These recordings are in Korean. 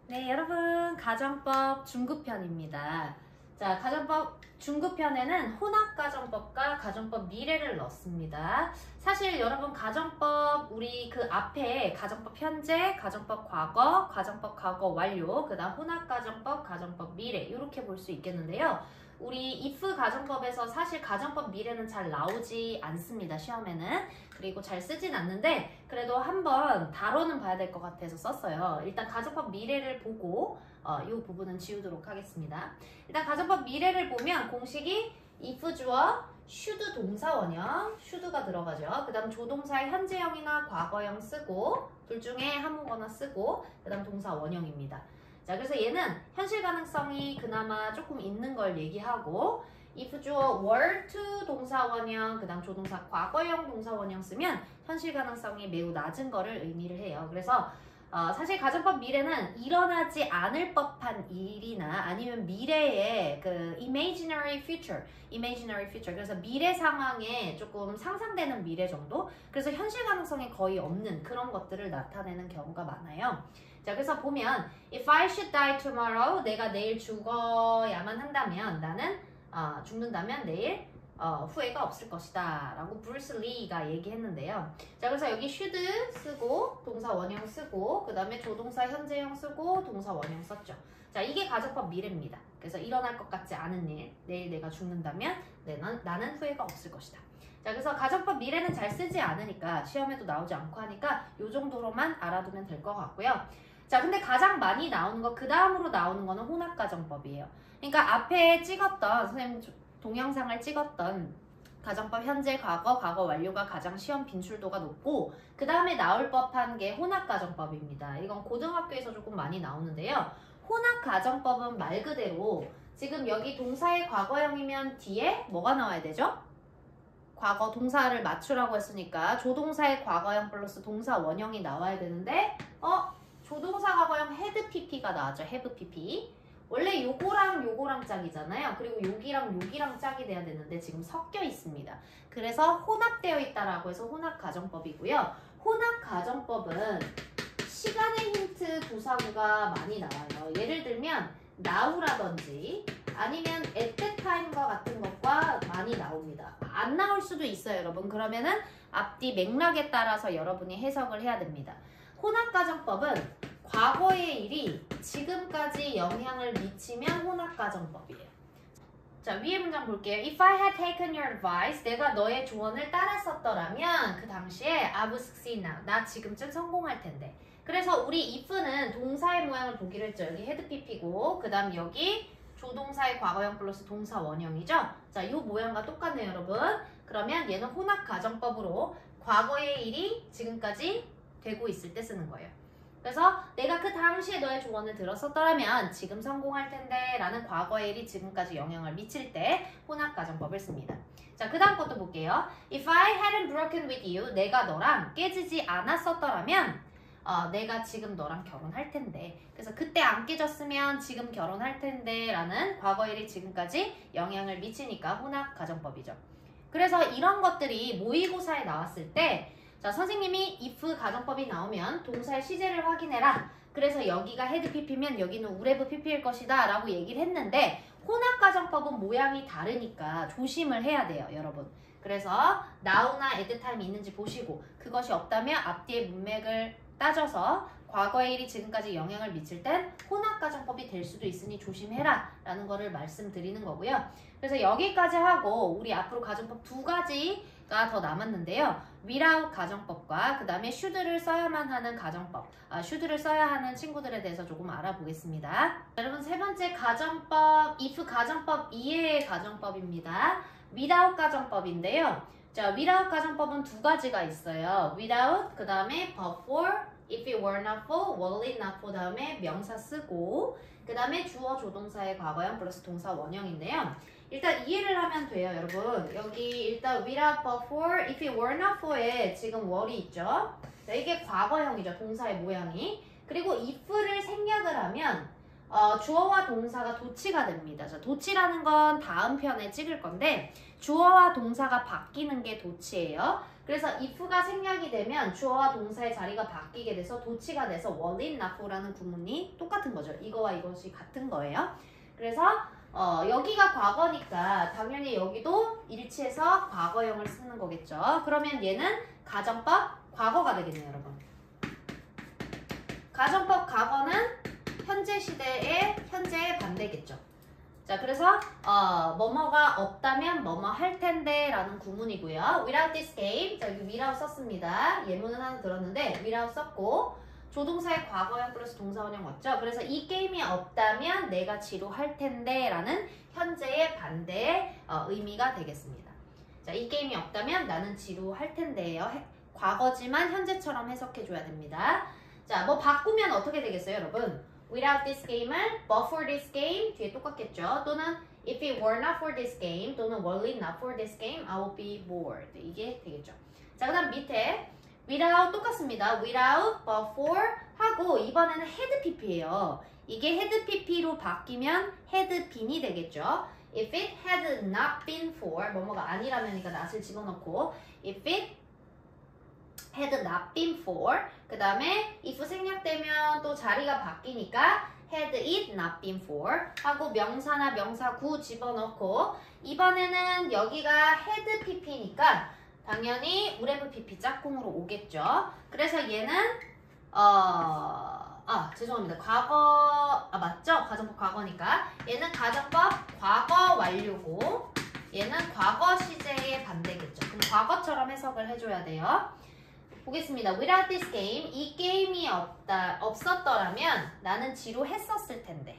네, 여러분 가정법 중급편입니다. 자, 가정법 중급편에는 혼합가정법과 가정법 미래를 넣습니다. 사실 여러분 가정법 우리 그 앞에 가정법 현재, 가정법 과거, 가정법 과거 완료, 그 다음 혼합가정법, 가정법 미래 이렇게 볼 수 있겠는데요. 우리 if 가정법에서 사실 가정법 미래는 잘 나오지 않습니다. 시험에는. 그리고 잘 쓰진 않는데 그래도 한번 다뤄는 봐야 될 것 같아서 썼어요. 일단 가정법 미래를 보고 이 부분은 지우도록 하겠습니다. 일단 가정법 미래를 보면 공식이 if 주어, should 동사 원형, should가 들어가죠. 그 다음 조동사의 현재형이나 과거형 쓰고 둘 중에 아무거나 쓰고 그 다음 동사 원형입니다. 자, 그래서 얘는 현실 가능성이 그나마 조금 있는 걸 얘기하고 if 주어 were to 동사 원형, 그 다음 조동사 과거형 동사 원형 쓰면 현실 가능성이 매우 낮은 거를 의미를 해요. 그래서 사실 가정법 미래는 일어나지 않을 법한 일이나 아니면 미래의 그 imaginary future 그래서 미래 상황에 조금 상상되는 미래 정도? 그래서 현실 가능성이 거의 없는 그런 것들을 나타내는 경우가 많아요. 자, 그래서 보면 if I should die tomorrow, 내가 내일 죽어야만 한다면 나는 죽는다면 내일 후회가 없을 것이다 라고 브루스 리가 얘기했는데요. 자, 그래서 여기 should 쓰고 동사 원형 쓰고 그 다음에 조동사 현재형 쓰고 동사 원형 썼죠. 자, 이게 가정법 미래입니다. 그래서 일어날 것 같지 않은 일, 내일 내가 죽는다면 나는 후회가 없을 것이다. 자, 그래서 가정법 미래는 잘 쓰지 않으니까 시험에도 나오지 않고 하니까 이 정도로만 알아두면 될 것 같고요. 자, 근데 가장 많이 나오는 거, 그 다음으로 나오는 거는 혼합가정법이에요. 그러니까 앞에 찍었던, 선생님 동영상을 찍었던 가정법 현재, 과거, 과거 완료가 가장 시험 빈출도가 높고 그 다음에 나올 법한 게 혼합가정법입니다. 이건 고등학교에서 조금 많이 나오는데요. 혼합가정법은 말 그대로 지금 여기 동사의 과거형이면 뒤에 뭐가 나와야 되죠? 과거 동사를 맞추라고 했으니까 조동사의 과거형 플러스 동사 원형이 나와야 되는데 조동사 과거형 had pp가 나왔죠. have pp. 원래 요거랑 요거랑 짝이잖아요. 그리고 여기랑 여기랑 짝이 돼야 되는데 지금 섞여 있습니다. 그래서 혼합되어 있다라고 해서 혼합가정법이고요. 혼합가정법은 시간의 힌트 부사구가 많이 나와요. 예를 들면 now라든지 아니면 at that time과 같은 것과 많이 나옵니다. 안 나올 수도 있어요, 여러분. 그러면은 앞뒤 맥락에 따라서 여러분이 해석을 해야 됩니다. 혼합가정법은 과거의 일이 지금까지 영향을 미치면 혼합가정법이에요. 자, 위에 문장 볼게요. If I had taken your advice, 내가 너의 조언을 따랐었더라면 그 당시에 I would succeed now. 나 지금쯤 성공할 텐데. 그래서 우리 if는 동사의 모양을 보기로 했죠. 여기 had pp고 그 다음 여기 조동사의 과거형 플러스 동사 원형이죠. 자, 이 모양과 똑같네요, 여러분. 그러면 얘는 혼합가정법으로 과거의 일이 지금까지 되고 있을 때 쓰는 거예요. 그래서 내가 그 당시에 너의 조언을 들었었더라면 지금 성공할 텐데 라는 과거의 일이 지금까지 영향을 미칠 때 혼합가정법을 씁니다. 자, 그 다음 것도 볼게요. If I hadn't broken with you, 내가 너랑 깨지지 않았었더라면 내가 지금 너랑 결혼할 텐데. 그래서 그때 안 깨졌으면 지금 결혼할 텐데 라는 과거의 일이 지금까지 영향을 미치니까 혼합가정법이죠. 그래서 이런 것들이 모의고사에 나왔을 때 자, 선생님이 if 가정법이 나오면 동사의 시제를 확인해라. 그래서 여기가 had pp면 여기는 would have pp일 것이다 라고 얘기를 했는데 혼합가정법은 모양이 다르니까 조심을 해야 돼요, 여러분. 그래서 now나 at the time 있는지 보시고 그것이 없다면 앞뒤의 문맥을 따져서 과거의 일이 지금까지 영향을 미칠 땐 혼합가정법이 될 수도 있으니 조심해라 라는 거를 말씀드리는 거고요. 그래서 여기까지 하고 우리 앞으로 가정법 두 가지가 더 남았는데요. without 가정법과 그 다음에 should를 써야만 하는 가정법, should를 써야 하는 친구들에 대해서 조금 알아보겠습니다. 여러분, 세 번째 가정법, if 가정법 이외의 가정법입니다. without 가정법인데요. 자, without 가정법은 두 가지가 있어요. without, 그 다음에 but for, if it were not for, were it not for 다음에 명사 쓰고 그 다음에 주어 조동사의 과거형 플러스 동사 원형인데요. 일단 이해를 하면 돼요, 여러분. 여기 일단 without, but for, if it were not for에 지금 were이 있죠. 자, 이게 과거형이죠, 동사의 모양이. 그리고 if를 생략을 하면 주어와 동사가 도치가 됩니다. 자, 도치라는 건 다음 편에 찍을 건데 주어와 동사가 바뀌는 게 도치예요. 그래서 if가 생략이 되면 주어와 동사의 자리가 바뀌게 돼서 도치가 돼서 원인 나포라는 구문이 똑같은 거죠. 이거와 이것이 같은 거예요. 그래서 여기가 과거니까 당연히 여기도 일치해서 과거형을 쓰는 거겠죠. 그러면 얘는 가정법 과거가 되겠네요, 여러분. 가정법 과거는 현재 시대의 현재의 반대겠죠. 자, 그래서 뭐뭐가 없다면 뭐뭐 할 텐데 라는 구문이고요. Without this game, 자, 여기 without 썼습니다. 예문은 하나 들었는데 without 썼고 조동사의 과거형 플러스 동사원형 왔죠. 그래서 이 게임이 없다면 내가 지루할 텐데 라는 현재의 반대의 의미가 되겠습니다. 자, 이 게임이 없다면 나는 지루할 텐데요. 과거지만 현재처럼 해석해줘야 됩니다. 자, 뭐 바꾸면 어떻게 되겠어요, 여러분? Without this game을 but for this game 뒤에 똑같겠죠. 또는 if it were not for this game 또는 were it not for this game I would be bored. 이게 되겠죠. 자, 그 다음 밑에 without 똑같습니다. without but for 하고 이번에는 had pp예요. 이게 had pp로 바뀌면 had been이 되겠죠. If it had not been for 뭐뭐가 아니라면이니까 not을 집어넣고 if it had not been for 그 다음에 if 생략되면 또 자리가 바뀌니까 had it not been for 하고 명사나 명사구 집어넣고 이번에는 여기가 had pp니까 당연히 would have pp 짝꿍으로 오겠죠. 그래서 얘는 죄송합니다. 과거 맞죠? 가정법 과거니까 얘는 가정법 과거 완료고 얘는 과거 시제의 반대겠죠. 그럼 과거처럼 해석을 해줘야 돼요. 보겠습니다. Without this game, 이 게임이 없었더라면 나는 지루했었을 텐데.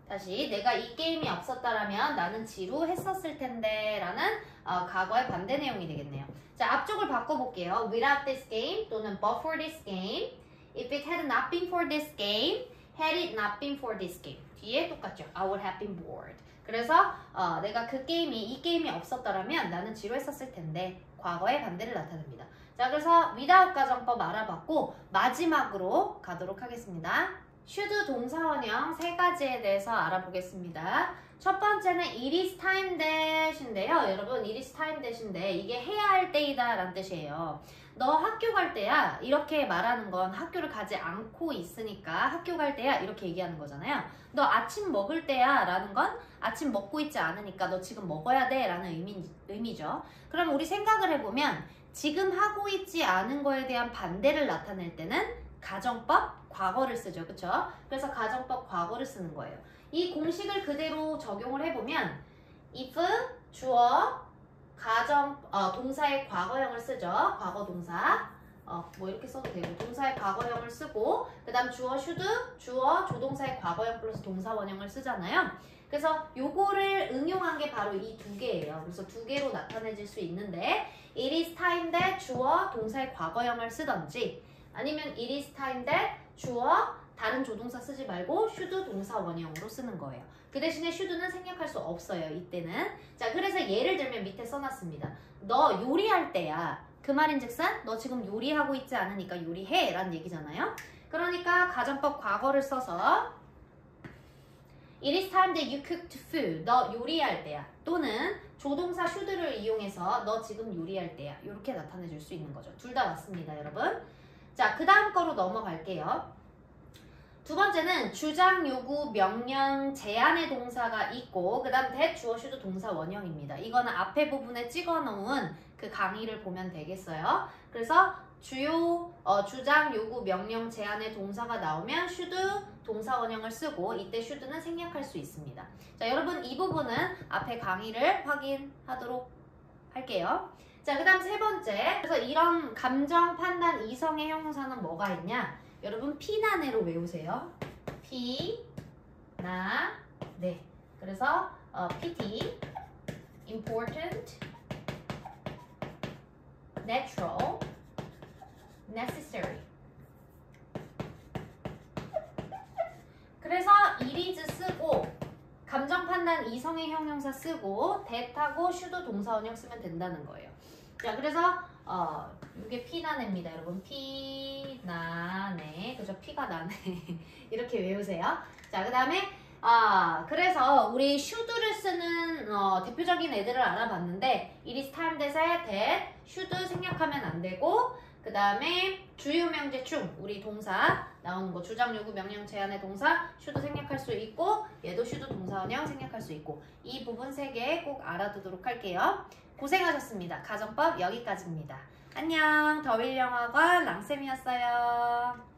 다시 내가 이 게임이 없었더라면 나는 지루했었을 텐데 라는 과거의 반대 내용이 되겠네요. 자, 앞쪽을 바꿔볼게요. Without this game 또는 but for this game. If it had not been for this game, had it not been for this game. 뒤에 똑같죠. I would have been bored. 그래서 내가 이 게임이 없었더라면 나는 지루했었을 텐데 과거의 반대를 나타냅니다. 자, 그래서 without 가정법 알아봤고 마지막으로 가도록 하겠습니다. should 동사원형 세 가지에 대해서 알아보겠습니다. 첫 번째는 it is time that인데요. 여러분 it is time that인데 이게 해야 할 때이다 라는 뜻이에요. 너 학교 갈 때야 이렇게 말하는 건 학교를 가지 않고 있으니까 학교 갈 때야 이렇게 얘기하는 거잖아요. 너 아침 먹을 때야 라는 건 아침 먹고 있지 않으니까 너 지금 먹어야 돼 라는 의미죠. 그럼 우리 생각을 해보면 지금 하고 있지 않은 거에 대한 반대를 나타낼 때는 가정법 과거를 쓰죠. 그쵸? 그래서 가정법 과거를 쓰는 거예요. 이 공식을 그대로 적용을 해보면 if 주어 동사의 과거형을 쓰죠. 과거 동사 뭐 이렇게 써도 되고 동사의 과거형을 쓰고 그 다음 주어 should 주어 조동사의 과거형 플러스 동사 원형을 쓰잖아요. 그래서 요거를 응용한 게 바로 이 두 개예요. 그래서 두 개로 나타내질 수 있는데 it is time that 주어 동사의 과거형을 쓰던지 아니면 it is time that 주어 다른 조동사 쓰지 말고 should 동사 원형으로 쓰는 거예요. 그 대신에 should는 생략할 수 없어요. 이때는. 자, 그래서 예를 들면 밑에 써놨습니다. 너 요리할 때야. 그 말인즉슨 너 지금 요리하고 있지 않으니까 요리해 라는 얘기잖아요. 그러니까 가정법 과거를 써서 it is time that you cooked food. 너 요리할 때야. 또는 조동사 should를 이용해서 너 지금 요리할 때야. 이렇게 나타내줄 수 있는 거죠. 둘 다 맞습니다, 여러분. 자, 그 다음 거로 넘어갈게요. 두 번째는 주장, 요구, 명령, 제안의 동사가 있고 그 다음 that, 주어, should 동사 원형입니다. 이거는 앞에 부분에 찍어놓은 그 강의를 보면 되겠어요. 그래서 주장, 요구, 명령, 제안의 동사가 나오면 should 동사 원형을 쓰고 이때 should는 생략할 수 있습니다. 자, 여러분 이 부분은 앞에 강의를 확인하도록 할게요. 자, 그 다음 세 번째. 그래서 이런 감정, 판단, 이성의 형용사는 뭐가 있냐? 여러분 피나네로 외우세요. 네. 그래서 PT, important, natural, necessary. 그래서 it is 쓰고 감정, 판단, 이성의 형용사 쓰고 that하고 should 동사 원형 쓰면 된다는 거예요. 자, 그래서 이게 피나네입니다, 여러분. 피나네. 그죠? 피가 나네. 이렇게 외우세요. 자, 그 다음에 그래서 우리 should를 쓰는 대표적인 애들을 알아봤는데 it is time 대사에 that, should 생략하면 안 되고 그 다음에 주요 명제 충 우리 동사 나오는 거 주장 요구 명령 제한의 동사 should 생략할 수 있고 얘도 should 동사원형 생략할 수 있고 이 부분 3개 꼭 알아두도록 할게요. 고생하셨습니다. 가정법 여기까지입니다. 안녕. 더윌영어관 랑쌤이었어요.